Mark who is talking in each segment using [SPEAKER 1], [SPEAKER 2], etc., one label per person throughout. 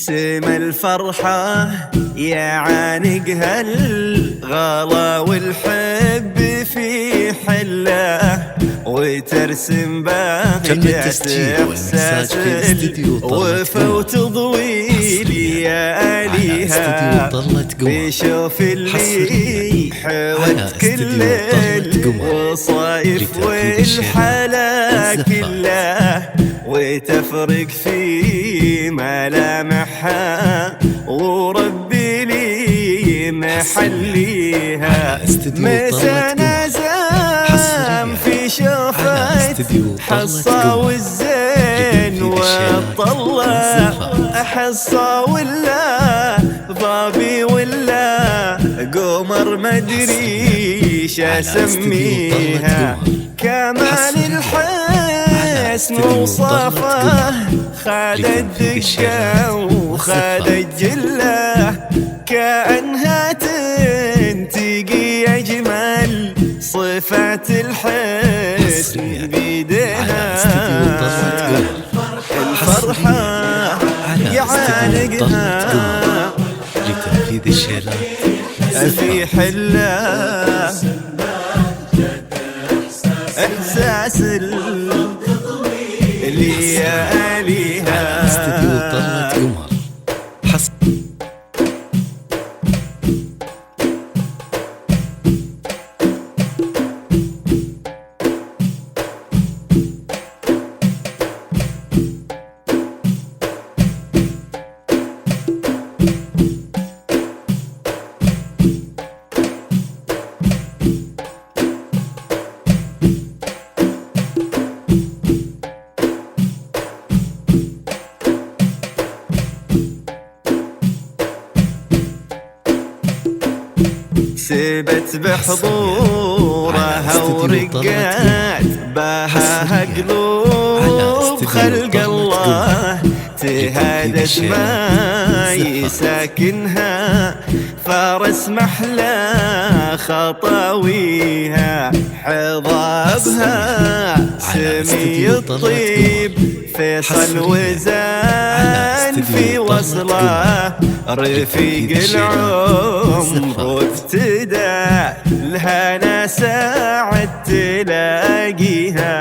[SPEAKER 1] سم الفرحة يعانقها الغلا والحب في حله، وترسم بهجة إحساس الوفا وتضويل يا آليها، بشوف اللي حوت كل الوصايف والحلا كله، وتفرق في ملامحها وربي لي محليها. مسا نزام في شوفت حصة والزين والطلة، حصة ولا ضابي ولا قمر مدري شاسميها، كمال الحسن وصفه خاد الدقة وخاد الجلة، كأنها تنتقي أجمل صفات الحسن بيدها. الفرحة يعانقها
[SPEAKER 2] لتنفيذ الشيلات
[SPEAKER 1] في حلة، إحساس اللياليها.
[SPEAKER 2] استديو طلت قمر حصر.
[SPEAKER 1] سبت بحضورها ورقات بهاها قلوب خلق الله، تهادت ما يساكنها فارس محلى خطاويها، حضابها سمي الطيب فيصل وزان في وصله، رفيق العمر وابتدى الهنا ساعد تلاقيها،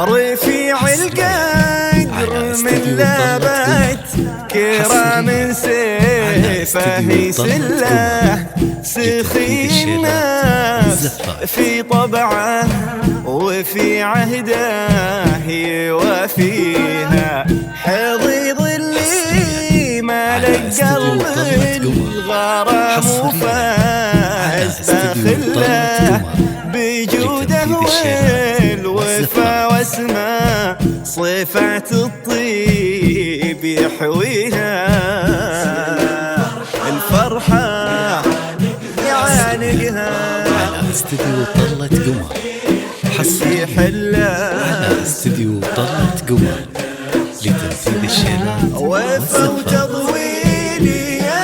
[SPEAKER 1] رفيع القدر من لابت كرام سيفه سله، سخي النفس في طبعه وفي عهده يوافيها، حضيض اللي مالك قلب الغرام وفاز بخله، بجوده والوفا واسمه صفات الطيب يحويها. الفرحة يعانقها
[SPEAKER 2] على استديو طلت قمر
[SPEAKER 1] في حلة،
[SPEAKER 2] على استديو طلت قمر لتنفيذ الشيلات
[SPEAKER 1] وفا وتضويل ياليها.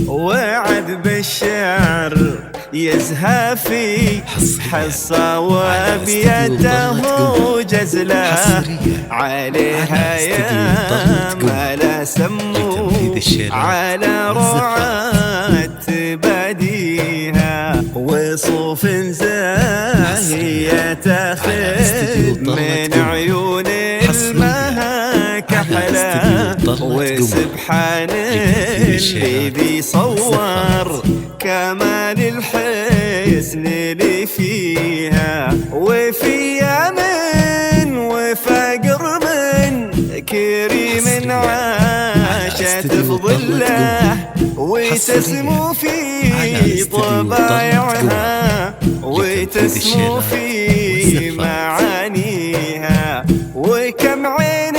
[SPEAKER 1] وعد بالشعر يزهى في حصة وبيده جزلة، عليها يا ما لا سمو على رعاة بديها، وصوف زاهية تاخذ من عيون المها كحلة، وسبحان اللي بيصور كمال الحسن اللي فيها، وفي يمن وفقر من كريم عاشت تظله وتسمو في طبايعها وتسمو في معانيها. وكم عين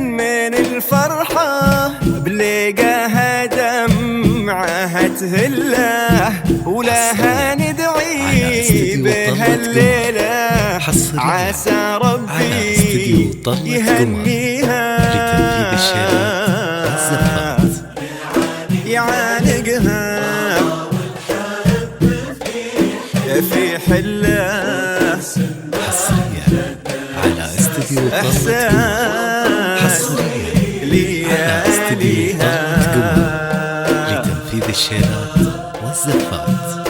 [SPEAKER 1] من الفرحة بلقاها دمعها تهله، ولها ندعي بها الليلة عسى ربي يهنيها يعانقها في حله
[SPEAKER 2] حصريا على استديو طلت
[SPEAKER 1] لياليها
[SPEAKER 2] لتنفيذ الشيلات والزفات.